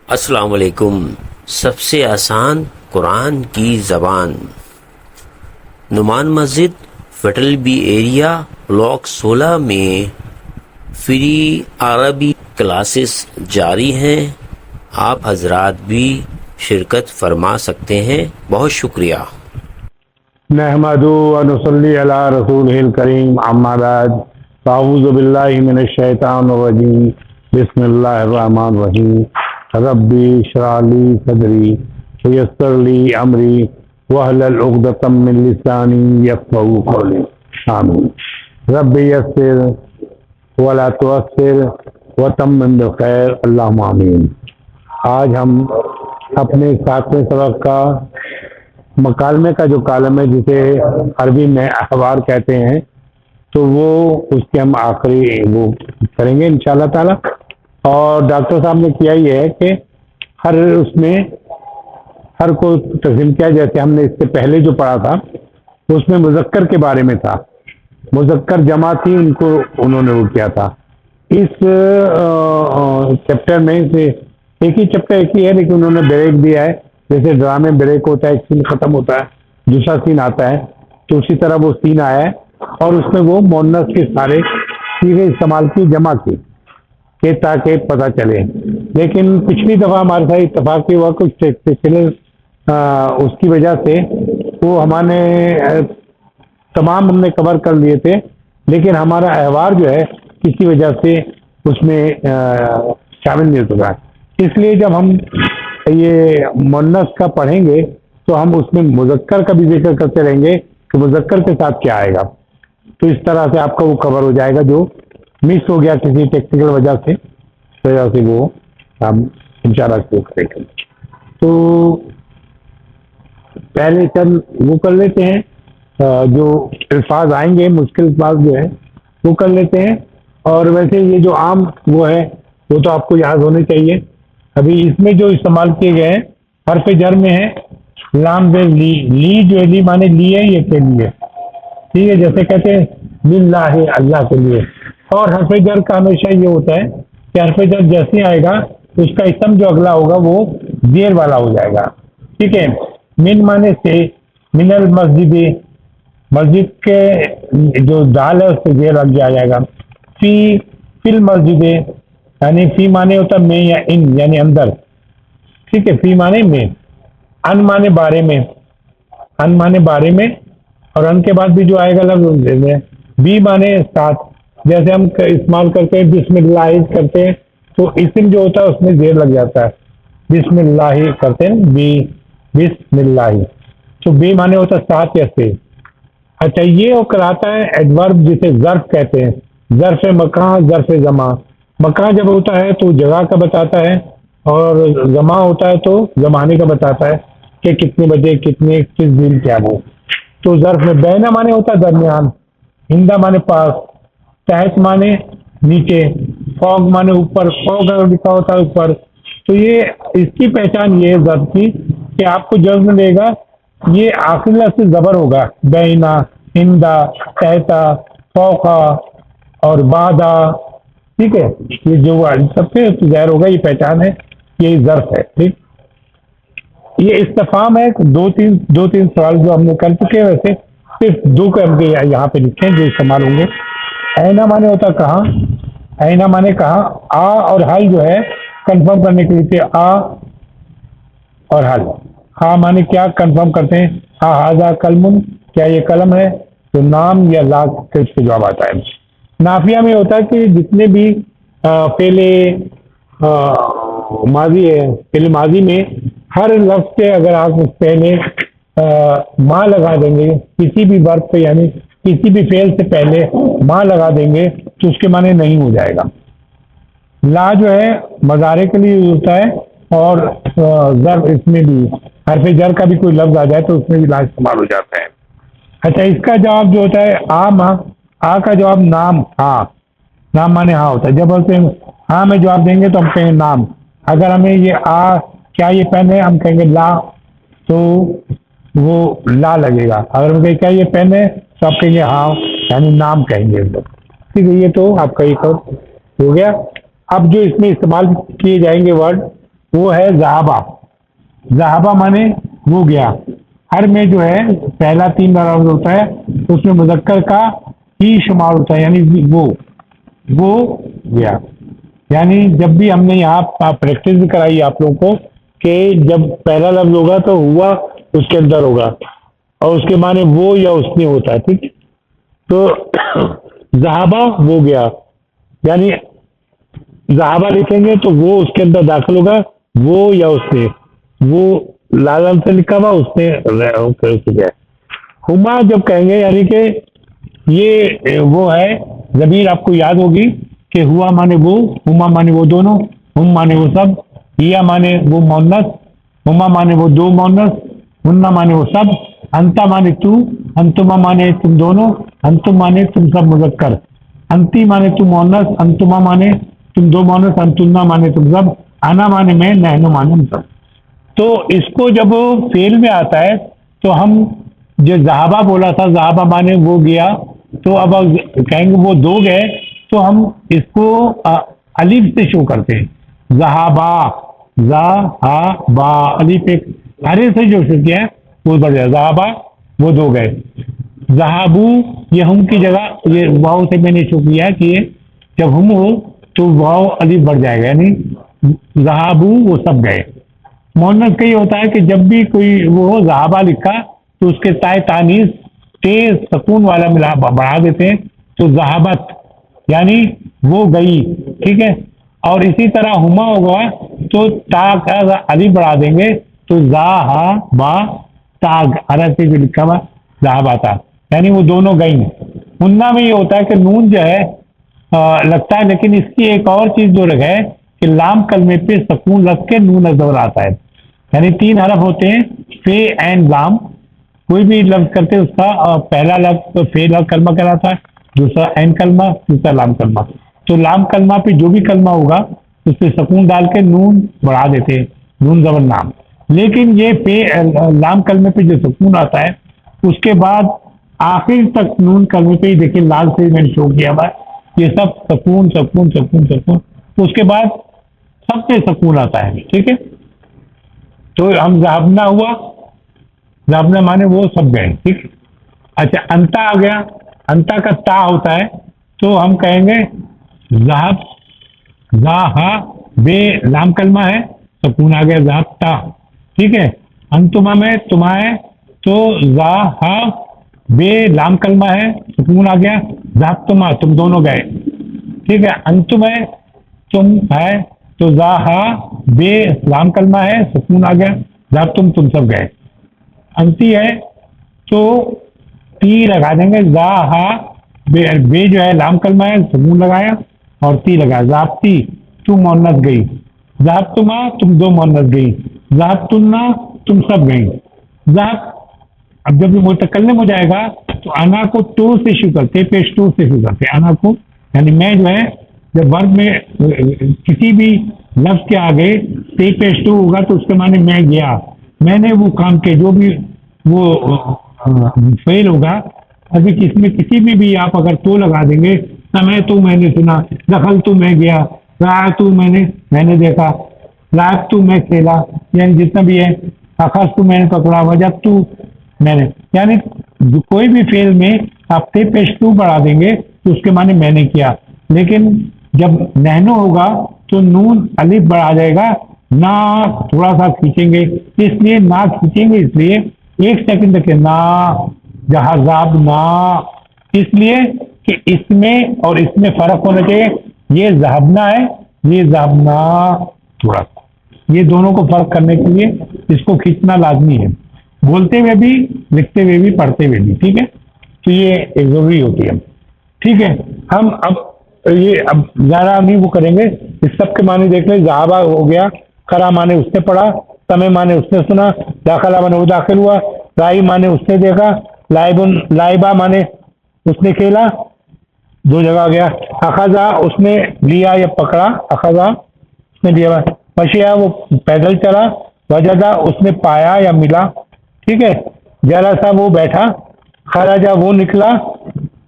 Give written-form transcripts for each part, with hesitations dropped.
السلام علیکم۔ سب سے آسان قرآن کی زبان، نعمان مسجد فیٹل بی ایریا بلاک 16 میں فری عربی کلاسز جاری ہیں، آپ حضرات بھی شرکت فرما سکتے ہیں۔ بہت شکریہ۔ نحمدہ و نصلی علی رسولہ الکریم، اما بعد، اعوذ باللہ من الشیطان الرجیم، بسم اللہ الرحمن الرحیم۔ ربی اشرح لی صدری ویسر لی امری واحلل عقدۃ من لسانی یفقہوا قولی، آمین۔ ربی یسر ولا تعسر وتمم بالخیر، اللہم آمین۔ آج ہم اپنے 7ویں سبق کا مکالمے کا جو کالم ہے، جسے عربی میں اخبار کہتے ہیں، تو وہ اس کے ہم آخری وہ کریں گے انشاءاللہ تعالی۔ اور ڈاکٹر صاحب نے کیا یہ ہے کہ ہر کو تقسیم کیا، جیسے ہم نے اس سے پہلے جو پڑھا تھا اس میں مذکر کے بارے میں تھا، مذکر جمع تھی، ان کو انہوں نے وہ کیا تھا۔ اس چیپٹر میں سے ایک ہی ہے، لیکن انہوں نے بریک دیا ہے، جیسے ڈرامے بریک ہوتا ہے، ایک سین ختم ہوتا ہے دوسرا سین آتا ہے، تو اسی طرح وہ سین آیا ہے، اور اس میں وہ مؤنث کے سارے صیغے استعمال کی، جمع کی، کہ تاکہ پتہ چلے۔ لیکن پچھلی دفعہ ہمارے ساتھ اتفاقی ہوا کچھ ٹیکنیکل اس کی وجہ سے وہ ہمارے تمام ہم نے کور کر لیے تھے، لیکن ہمارا احوار جو ہے کسی وجہ سے اس میں شامل نہیں ہو سکا۔ اس لیے جب ہم یہ مؤنث کا پڑھیں گے تو ہم اس میں مذکر کا بھی ذکر کرتے رہیں گے کہ مذکر کے ساتھ کیا آئے گا، تو اس طرح سے آپ کا وہ کور ہو جائے گا جو مس ہو گیا کسی ٹیکنیکل وجہ سے وہ ہم انشاءاللہ شروع کریں گے۔ تو پہلے چند وہ کر لیتے ہیں، جو الفاظ آئیں گے مشکل الفاظ جو ہے وہ کر لیتے ہیں، اور ویسے یہ جو عام وہ ہے وہ تو آپ کو یاد ہونے چاہیے۔ ابھی اس میں جو استعمال کیے گئے ہیں حرف جر میں ہے لام بے لی جو ہے، لی مانے لیے، یہ کے لیے، ٹھیک ہے، جیسے کہتے ہیں للہ، اللہ کے لیے۔ اور حرف جر کا ہمیشہ یہ ہوتا ہے کہ حرف جر جیسے آئے گا اس کا اسم جو اگلا ہوگا وہ زیر والا ہو جائے گا، ٹھیک ہے۔ من مانے سے، من المسجد، مسجد کے جو دال ہے اس سے زیر لگ جائے گا۔ فی المسجد، یعنی فی مانے ہوتا ہے میں یا ان، یعنی اندر، ٹھیک ہے، فی مانے میں، ان مانے بارے میں، ان مانے بارے میں، اور ان کے بعد بھی جو آئے گا لفظ میں، بی مانے ساتھ، جیسے ہم استعمال کرتے ہیں بسم اللہ کرتے ہیں تو اسم جو ہوتا ہے اس میں زیر لگ جاتا ہے، بسم اللہ کرتے ہیں بی، بسم اللہ، تو بی مانے ہوتا ہے ساتھ یا سے۔ اچھا، یہ وہ کراتا ہے ایڈورب، جسے ظرف کہتے ہیں، ظرف مکان، ظرف زمان۔ مکان جب ہوتا ہے تو جگہ کا بتاتا ہے، اور زمان ہوتا ہے تو زمانے کا بتاتا ہے کہ کتنے بجے، کتنے، کس دن، کیا وہ۔ تو ظرف میں بینا مانے ہوتا ہے درمیان، ہندا مانے پاس، تحت مانے نیچے، فوق مانے اوپر، فوق اگر لکھا ہوتا ہے اوپر۔ تو یہ اس کی پہچان یہ ہے ظرف کی کہ آپ کو جذب دے گا، یہ آخری لفظ سے زبر ہوگا، بینا، ہندا، تحتا، فوقا اور بادا، ٹھیک ہے، یہ جو سب سے ظاہر ہوگا، یہ پہچان ہے، یہ ظرف ہے، ٹھیک۔ یہ استفہام ہے، دو تین سوال جو ہم نے کر چکے ہیں، ویسے صرف دو کا ہم یہاں پہ لکھیں جو استعمال ہوں گے۔ اینا مانے ہوتا کہاں، اینا مانے کہاں، آ اور حل جو ہے کنفرم کرنے کے لیے آ اور حل۔ ہاں مانے کیا، کنفرم کرتے ہیں، ہاں ہاذا قلم، کیا یہ قلم ہے، تو نام یا لا کا اس کے جواب آتا ہے۔ نافیہ میں ہوتا ہے کہ جتنے بھی پہلے ماضی ہے، پہلے ماضی میں ہر لفظ سے اگر آپ پہلے ماں لگا دیں گے کسی بھی ورب پہ، یعنی کسی بھی فعل سے پہلے ماں لگا دیں گے تو اس کے معنی نہیں ہو جائے گا۔ لا جو ہے مضارع کے لیے یوز ہوتا ہے، اور ظرف اس میں بھی حرف جر کا بھی کوئی لفظ آ جائے تو اس میں بھی لا استعمال ہو جاتا ہے۔ اچھا، اس کا جواب جو ہوتا ہے آ کا جواب نام، ہاں، نام مانے ہاں ہوتا ہے۔ جب بولتے ہیں ہاں میں جواب دیں گے تو ہم کہیں گے نام۔ اگر ہمیں یہ کیا یہ پین ہے، ہم کہیں گے لا، تو وہ لا لگے گا۔ اگر ہم کہیں کیا یہ پین ہے تو آپ کہیں گے ہاں، یعنی نام کہیں گے، ٹھیک ہے۔ یہ تو آپ کا ایک ہو گیا۔ اب جو اس میں استعمال کیے جائیں گے ورڈ، وہ ہے ذہابہ. ذہابہ مانے وہ گیا. ہر میں جو ہے پہلا 3 بار لفظ ہوتا ہے اس میں مذکر کا ہی شمار ہوتا ہے، یعنی وہ گیا. یعنی جب بھی ہم نے یہاں پریکٹس بھی کرائی آپ لوگوں کو کہ جب پہلا لفظ ہوگا تو ہوا اس کے اندر ہوگا اور اس کے معنی وہ یا اس نے ہوتا ہے. ٹھیک، تو ذہابہ وہ گیا، یعنی ذہابہ لکھیں گے تو وہ اس کے اندر داخل ہوگا، وہ یا اس نے. وہ لال رنگ سے لکھا ہوا اس نے گیا. ہما جب کہیں گے یعنی کہ یہ وہ ہے ضمیر آپ کو یاد ہوگی کہ ہوا مانے وہ، ہما مانے وہ دونوں، ہم مانے وہ سب، ہیا مانے وہ مونس، ہما مانے وہ دو مونس، ہننا مانے وہ سب، انتا مانے تو، انتما مانے تم دونوں، انتم مانے تم سب مذکر، انتی مانے تم مونس، انتما مانے تم دو مونس، انتنا مانے تم سب، انا مانے میں، نحن مانے ہم سب. تو اس کو جب فعل میں آتا ہے تو ہم جو ذہابہ بولا تھا، ذہابہ مانے وہ گیا، تو اب کہیں گے وہ دو گئے تو ہم اس کو الف سے شو کرتے ہیں. ذہابہ، ذہابہ، الف ایک ہرے سے جو شو کیا ہے وہ بڑھ جائے. ذہابہ وہ دو گئے. ذہابو یہ ہم کی جگہ یہ واؤ سے میں نے شو کیا ہے کہ جب ہم ہو تو واؤ الف بڑھ جائے گا، یعنی ذہابو وہ سب گئے. مونس کا یہ ہوتا ہے کہ جب بھی کوئی وہ ذہابہ لکھا تو اس کے تائے تانیث تیز سکون والا ملا بڑھا دیتے ہیں تو ذہابت یعنی وہ گئی. ٹھیک ہے، اور اسی طرح ہما ہوگا تو تا کا الف بڑھا دیں گے تو ذہابہ تاگ عرب سے جو لکھا ہوا ذہابہ تھا، یعنی وہ دونوں گئیں. ہننا میں یہ ہوتا ہے کہ نون جو ہے لگتا ہے، لیکن اس کی ایک اور چیز جو ہے کہ لام کلمے پہ سکون رکھ کے نون زبر آتا ہے. یعنی 3 حرف ہوتے ہیں فے این لام. کوئی بھی لفظ کرتے اس کا پہلا لفظ تو فے کلمہ کہلاتا ہے، دوسرا این کلمہ، تیسرا لام کلمہ. تو لام کلمہ پہ جو بھی کلمہ ہوگا اس پہ سکون ڈال کے نون بڑھا دیتے ہیں، نون زبر نام. لیکن یہ پے لام کلمے پہ جو سکون آتا ہے اس کے بعد آخر تک نون کلمے پہ ہی دیکھیں لال سے میں نے شو کیا ہوا ہے، یہ سب سکون سکون سکون سکون، اس کے بعد سب پہ سکون آتا ہے. ٹھیک ہے، تو ہم ذہبنا ہوا، ذہبنا مانے وہ سب گئے. ٹھیک، اچھا انتا آ گیا. انتا کا تا ہوتا ہے تو ہم کہیں گے ذہب، ذا بے لام کلمہ ہے سکون آ گیا ذہب تا. ٹھیک ہے، انتما میں تما ہے تو ذا بے لام کلمہ ہے سکون آ گیا ذہب تما تم دونوں گئے. ٹھیک ہے، انتم ہے تم ہے تو ذا بے لام کلمہ ہے سکون آ گیا ذہب تم سب گئے. انتی ہے تو تی لگا دیں گے، ذا بے جو ہے لام کلمہ ہے سکون لگایا اور تی لگایا ذابتی تم مونس گئی، ذہب تما تم دو مونس گئی، ذہب تننا تم سب گئی. ذہب اب جب متکلم ہو جائے گا تو انا کو تو سے شروع کرتے، پیش تو سے شروع کرتے انا کو، یعنی میں جو ہے جب ورب میں کسی بھی لفظ کے آگے تے پیش تو ہوگا تو اس کے معنی میں گیا، میں نے وہ کام کیا، جو بھی وہ فعل ہوگا. ابھی کسی بھی آپ اگر تو لگا دیں گے، سمے تو میں نے سنا، دخل تو میں گیا، رہا تو میں نے دیکھا، لاک تو میں کھیلا، یعنی جتنا بھی ہے، اخذ تو میں نے پکڑا، وجب تو میں نے، یعنی کوئی بھی فعل میں آپ تے پیش تو بڑھا دیں گے تو اس کے معنی میں نے کیا. لیکن جب نحنو ہوگا تو نون الف بڑھا جائے گا، نہ تھوڑا سا کھینچیں گے، اس لیے نہ کھینچیں گے، اس لیے 1 سیکنڈ تک نہ جہاں زاب نہ، اس لیے کہ اس میں اور اس میں فرق ہونا چاہیے. یہ ذہبنا ہے، یہ ذہبنا، تھوڑا سا یہ دونوں کو فرق کرنے کے لیے اس کو کھینچنا لازمی ہے، بولتے ہوئے بھی، لکھتے ہوئے بھی، پڑھتے ہوئے بھی. ٹھیک ہے، تو یہ ایک ضروری ہوتی ہے. ٹھیک ہے، ہم اب یہ اب زیادہ نہیں وہ کریں گے، اس سب کے معنی دیکھ لیں. ذہابہ ہو گیا، کرا مانے اس نے پڑھا، سمے مانے اس نے سنا، داخلہ مانے وہ داخل ہوا، رائی مانے اس نے دیکھا، لائبہ مانے اس نے کھیلا، 2 جگہ آ گیا. اخذا اس نے لیا یا پکڑا، اخذا اس نے لیا، مشیا وہ پیدل چلا، وجدہ اس نے پایا یا ملا. ٹھیک ہے، جلسہ وہ بیٹھا، خرجہ وہ نکلا،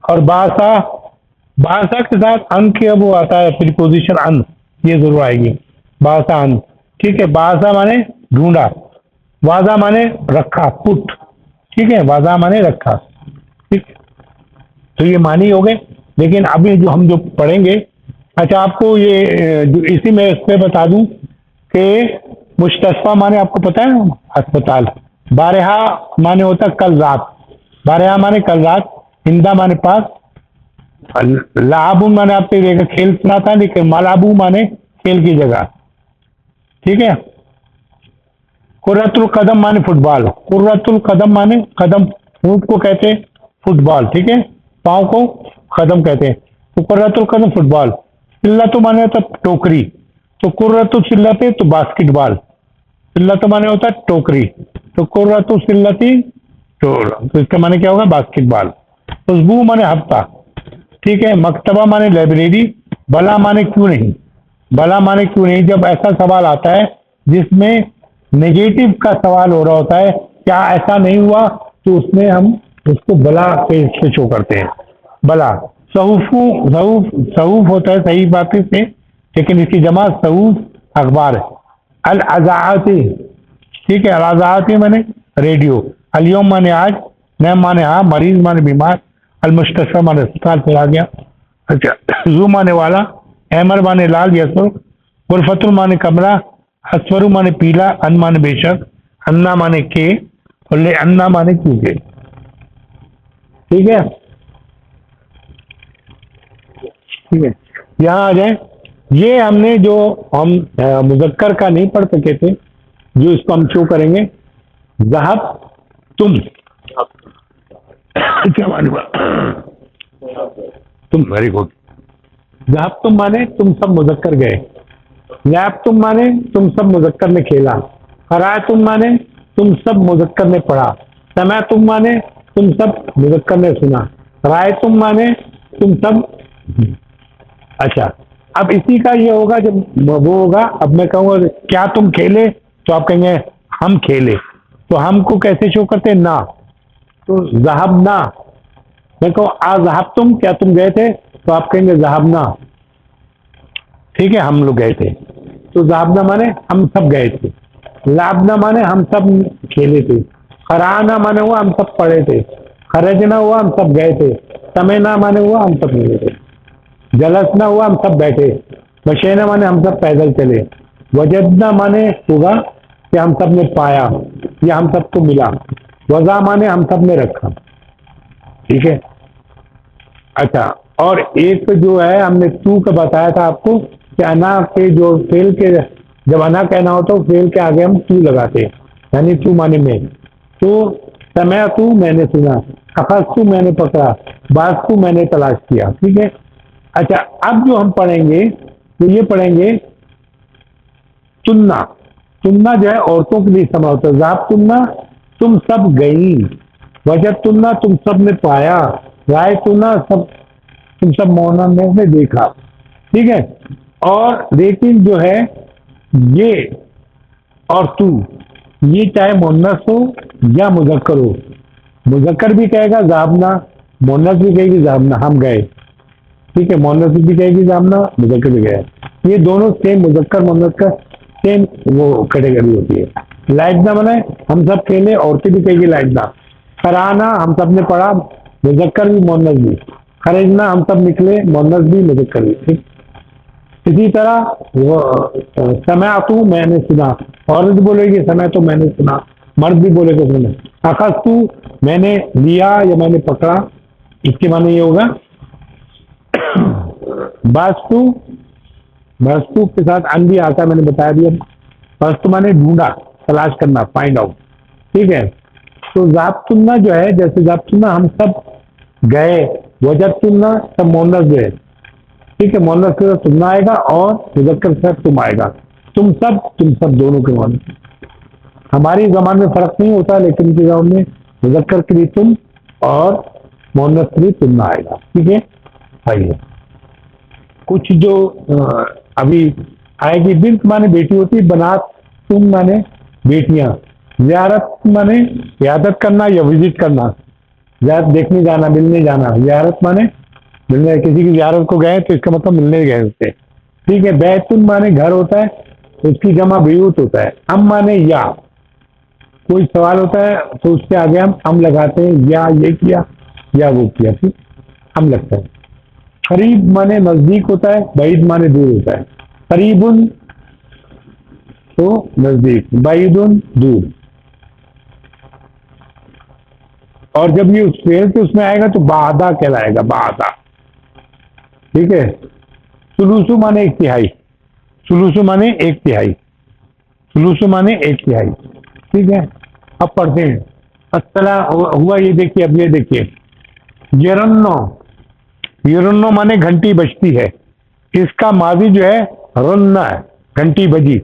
اور باسا کے ساتھ ان کے وہ آتا ہے پریپوزیشن ان، یہ ضرور آئے گی، باسا ان. ٹھیک ہے. باسا مانے ڈھونڈا, وازا مانے رکھا, پٹ, ٹھیک ہے, وازا مانے رکھا, ٹھیک. تو یہ معنی ہو گئے. لیکن ابھی جو ہم جو پڑھیں گے, اچھا آپ کو یہ جو اسی میں اس پہ بتا دوں کہ مستشفیٰ مانے آپ کو پتہ ہے اسپتال, بارہا مانے ہوتا ہے کل رات, بارہا مانے کل رات, ہندا مانے پاس, لعب مانے آپ نے دیکھا کھیل سنا تھا, لیکن ملابو مانے کھیل کی جگہ, ٹھیک ہے. کرۃ القدم مانے فٹ بال, کرۃ القدم مانے قدم, اونٹ کو کہتے ہیں فٹ بال, ٹھیک ہے, پاؤں کو قدم کہتے ہیں, تو کرۃ القدم فٹ بال. سلت مانے ہوتا ہے ٹوکری, تو کرۃ السلت تو باسکٹ بال, سلت مانے ہوتا ہے ٹوکری, تو کرۃ السلتی تو اس کا مانے کیا ہوگا باسکٹ بال. اسبوع مانے ہفتہ, ٹھیک ہے. مکتبہ مانے لائبریری, بلا مانے کیوں نہیں, بلا مانے کیوں نہیں, جب ایسا سوال آتا ہے جس میں نگیٹو کا سوال ہو رہا ہوتا ہے, کیا ایسا نہیں ہوا, تو اس میں ہم اس کو بلا پہ شو کرتے ہیں, بلا. صحوف ہوتا ہے صحیح باتیں سے, لیکن اس کی جمع صحوف اخبار ہے. الاذاعاتی, ٹھیک ہے, الاذاعاتی مانے ریڈیو. الیوم مانے آج, نیم مانے ہاں, مریض مانے بیمار, المستشفیٰ مانے اسپتال پہ آ گیا. اچھا, زو مانے والا, احمر مانے لال یا سرخ, غرفت مانے کمرہ, اسفر مانے پیلا, ان مانے بے شک, انا مانے کے, اور لے انا مانے کیونکہ, ٹھیک ہے. ٹھیک ہے, یہاں آ جائیں. یہ ہم نے جو ہم مذکر کا نہیں پڑھ سکے تھے, جو اس کو ہم شو کریں گے. ذہب تم, کیا مانے تم, ویری گڈ. ذہب تم مانے تم سب مذکر گئے, لیب تم مانے تم سب مذکر نے کھیلا, قرأ تم مانے تم سب مذکر نے پڑھا, سمع تم مانے تم سب مذکر نے سنا, رائے تم مانے تم سب. اچھا, اب اسی کا یہ ہوگا جب وہ ہوگا, اب میں کہوں گا کیا تم کھیلے, تو آپ کہیں گے ہم کھیلے, تو ہم کو کیسے شو کرتے ہیں, نا, تو ذہب نا. میں کہوں آ ذہب تم, کیا تم گئے تھے, تو آپ کہیں گے ذہب نا, ٹھیک ہے, ہم لوگ گئے تھے. تو ذہب نا مانے ہم سب گئے تھے, لعب نا مانے ہم سب کھیلے تھے, قرأنا مانے ہوا ہم سب پڑھے تھے, خرجنا ہوا ہم سب گئے تھے, سمعنا مانے ہوا ہم سب ملے تھے, جلسنا ہوا ہم سب بیٹھے, مشینا مانے ہم سب پیدل چلے, وجدنا مانے ہوگا کہ ہم سب نے پایا یا ہم سب کو ملا, وضع مانے ہم سب نے رکھا, ٹھیک ہے. اچھا, اور ایک جو ہے ہم نے تو کا بتایا تھا آپ کو کہ انا کے جو فعل کے, جب انا کہنا ہوتا ہے فعل کے آگے ہم تو لگاتے ہیں, یعنی تو مانے میں. تو سمعت میں نے سنا, اخذت میں نے پکڑا, باسط میں نے تلاش کیا, ٹھیک ہے. اچھا, اب جو ہم پڑھیں گے تو یہ پڑھیں گے چننا. چننا جو ہے عورتوں کے لیے استعمال ہوتا ہے. ذات چننا تم سب گئی, وجد چننا تم سب نے پایا, رائے چننا سب تم سب مولانا نے دیکھا, ٹھیک ہے. اور لیکن جو ہے یہ اور تو, یہ چاہے مونس ہو یا مذکر ہو, مذکر بھی کہے گا ذابنا, مونس بھی کہے گی ذابنا, ہم گئے, ٹھیک ہے. مونس بھی کہے گی ذابنا, مذکر بھی گئے, یہ دونوں سیم مذکر مونس کا سیم وہ کیٹیگری ہوتی ہے. لائٹنا مانے ہم سب کھیلے, عورتیں بھی کہے گی لائٹنا. قرآنا ہم سب نے پڑھا, مذکر بھی مونس بھی. خرجنا ہم سب نکلے, مونس بھی مذکر بھی, ٹھیک. اسی طرح وہ سمعت میں نے سنا, عورت بولے گی سمعت میں نے سنا, مرد بھی بولے گا سنا. اخذت میں نے لیا یا میں نے پکڑا, اس کے معنی یہ ہوگا. باسطو, باسطو کے ساتھ ان بھی آتا ہے, میں نے بتایا دیا. باسطو مانے ڈھونڈا, تلاش کرنا, فائنڈ آؤٹ, ٹھیک ہے. تو ذات چننا جو ہے, جیسے ذات چننا ہم سب گئے, وجد چننا سب مونس جو ہے, ٹھیک ہے. مونس کے ساتھ تمنا آئے گا اور مذکر کے ساتھ تم آئے گا. تم سب دونوں کے معنی. ہماری زبان میں فرق نہیں ہوتا, لیکن ان کی زبان میں مذکر کے لیے تم اور مونس کے لیے تمنا آئے گا, ٹھیک ہے. آئیے کچھ جو ابھی آئے گی. بنت مانے بیٹی ہوتی ہے, بنات تم مانے بیٹیاں, زیارت مانے عیادت کرنا یا وزٹ کرنا, زیارت دیکھنے جانا, ملنے جانا. زیارت مانے ملنے, کسی کی زیارت کو گئے تو اس کا مطلب ملنے گئے ہوتے, ٹھیک ہے. بیتن مانے گھر ہوتا ہے, اس کی جمع بیوت ہوتا ہے. ام مانے یا، کوئی سوال ہوتا ہے تو اس سے آگے ہم ام لگاتے ہیں، یا یہ کیا یا وہ کیا، پھر ام لگتا ہے. قریب مانے نزدیک ہوتا ہے، بعید مانے دور ہوتا ہے. قریب تو نزدیک، بعید دور. اور جب یہ فعل کے اس میں آئے گا تو بعدہ کہلائے گا، بعدہ. ٹھیک ہے. سلوسو مانے ایک تہائی، سلوسو مانے ایک تہائی، سلوسو مانے ایک تہائی. ٹھیک ہے. اب پڑھتے ہیں. السلام ہوا، یہ دیکھیے، اب یہ دیکھیے. یرنو، یرنو مانے گھنٹی بجتی ہے. اس کا ماضی جو ہے رننا ہے، گھنٹی بجی.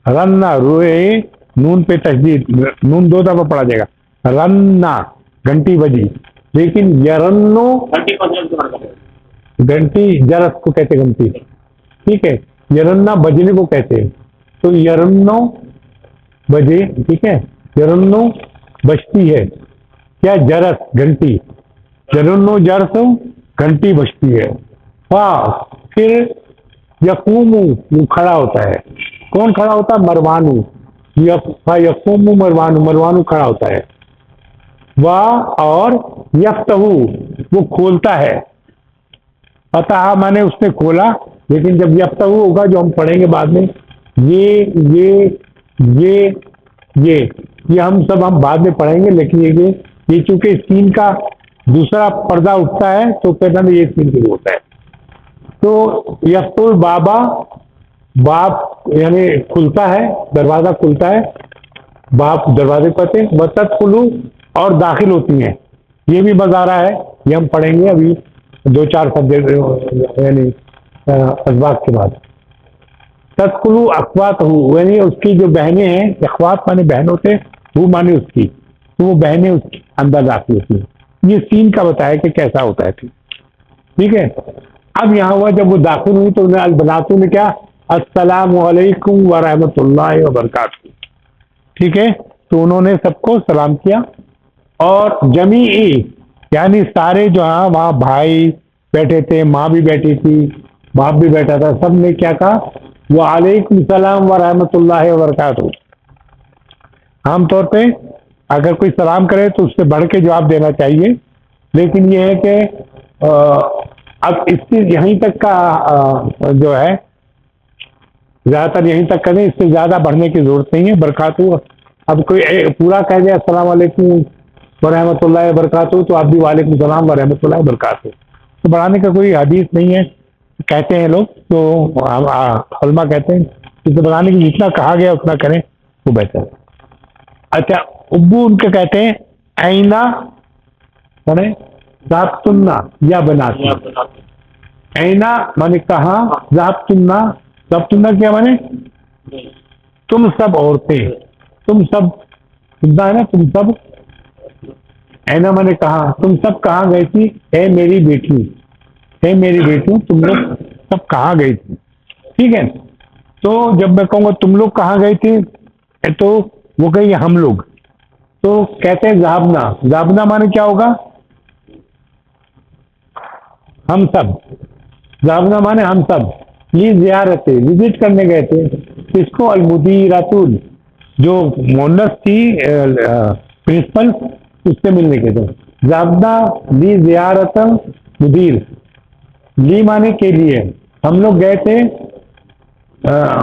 رننا، روئے نون پہ تشدید، نون دو دفعہ پڑھا جائے گا. رننا گھنٹی بجی. لیکن یرنو، گھنٹی جرس کو کہتے گھنٹی. ٹھیک ہے. یرنا بجنے کو کہتے ہیں. تو یرنو بجے. ٹھیک ہے. یرنو بجتی ہے کیا؟ جرس، گھنٹی. یرنو جرس، گھنٹی بجتی ہے. پھر یقوم، وہ کھڑا ہوتا ہے. کون کھڑا ہوتا ہے؟ مروانو. یقوم مروانو، مروانو کھڑا ہوتا ہے. اور یفتحو، وہ کھولتا ہے. فتح مانے اس نے کھولا. لیکن جب یفتحو ہوگا جو ہم پڑھیں گے بعد میں، یہ ہم سب ہم بعد میں پڑھیں گے. لیکن یہ چونکہ سین کا دوسرا پردہ اٹھتا ہے تو کہتا ہے یہ سین شروع ہوتا ہے. تو یفتح البابا، باب یعنی کھلتا ہے، دروازہ کھلتا ہے. باب دروازے کہتے ہیں. وتدخلو، اور داخل ہوتی ہیں. یہ بھی مظاہرہ ہے، یہ ہم پڑھیں گے ابھی 2-4 سبجیکٹ یعنی اسباق کے بعد. تدخلو اخوات ہو، یعنی اس کی جو بہنیں ہیں، اخوات مانے بہن ہوتے ہیں، وہ مانے اس کی، تو وہ بہنیں اس کے اندر داخل ہوتی ہیں. یہ سین کا بتایا کہ کیسا ہوتا ہے. ٹھیک ہے. اب یہاں ہوا جب وہ داخل ہوئی تو انہیں البناتوں نے کیا؟ السلام علیکم ورحمۃ اللہ وبرکاتہ. ٹھیک ہے. تو انہوں نے سب کو سلام کیا. اور جمیعی یعنی سارے جو ہاں وہاں بھائی بیٹھے تھے، ماں بھی بیٹھی تھی، باپ بھی بیٹھا تھا، سب نے کیا کہا؟ وعلیکم السلام ورحمۃ اللہ وبرکاتہ. عام طور پہ اگر کوئی سلام کرے تو اس سے بڑھ کے جواب دینا چاہیے. لیکن یہ ہے کہ اب اس کی یہیں تک کا جو ہے زیادہ تر یہیں تک کریں، اس سے زیادہ بڑھنے کی ضرورت نہیں ہے. برکاتہ اب کوئی پورا کہہ دے السلام علیکم ورحمۃ اللہ وبرکاتہ تو آپ بھی وعلیکم السلام ورحمۃ اللہ وبرکاتہ. تو بڑھانے کا کوئی حدیث نہیں ہے، کہتے ہیں لوگ، تو علماء کہتے ہیں اسے بڑھانے کی جتنا کہا گیا اتنا کریں وہ بہتر ہے. اچھا، ابو ان کے کہتے ہیں اینا پڑھیں ذابتنا یا بناتی. اینا مانے کہاں، ذابتنا، ذابتنا کیا مانے؟ تم سب عورتیں، تم سب سنتا ہے نا، تم سب. اینا مانے کہاں، تم سب کہاں گئی تھی؟ اے میری بیٹی، اے میری بیٹی، تم لوگ سب کہاں گئی تھی. ٹھیک ہے. تو جب میں کہوں گا تم لوگ کہاں گئی تھی تو وہ کہیں گے ہم لوگ. تو کہتے ہیں ذابنا. ذابنا مانے کیا ہوگا؟ ہم سب. ذابنا مانے ہم سب. یہ زیارت وزٹ کرنے گئے تھے. اس کو المدیرات، جو مونس تھی پرنسپل، اس سے ملنے کے تھے. ذابنا لی زیارت مدیر، لی مانے کے لیے. ہم لوگ گئے تھے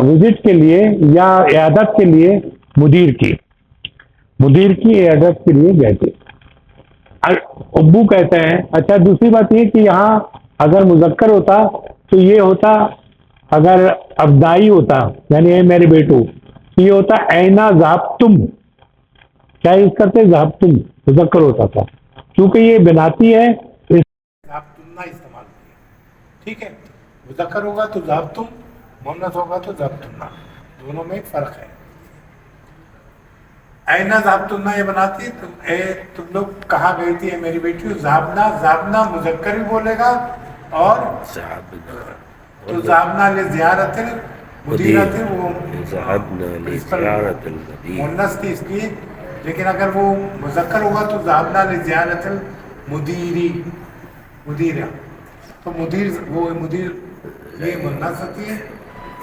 وزٹ کے لیے یا عیادت کے لیے مدیر کی عیادت کے لیے گئے تھے. ابو کہتے ہیں. اچھا، دوسری بات یہ کہ یہاں اگر مذکر ہوتا تو یہ ہوتا، اگر ابدائی ہوتا یعنی اے میرے بیٹو تو یہ ہوتا اینا ذابتم. کیا یوز کرتے؟ ذابتم مذکر ہوتا تھا. کیونکہ یہ بناتی ہے ذابتم استعمال کیا. ٹھیک ہے. مذکر ہوگا تو ذابتم، مؤنث ہوگا تو ذابتم. دونوں میں فرق ہے. اینا ذابتم یہ بناتی تم لوگ کہاں گئی تھی اے میری بیٹی. ذابنا مذکر بھی بولے گا، اور تو ذابنا لزیارت مدیرت، وہ مؤنث تھی اس لیے. لیکن اگر وہ مذکر ہوگا تو ذابنا لزیارت مدیرہ. تو مدیر، وہ مدیر یہ مؤنث ہوتی ہے،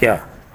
کیا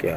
کیا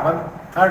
1/3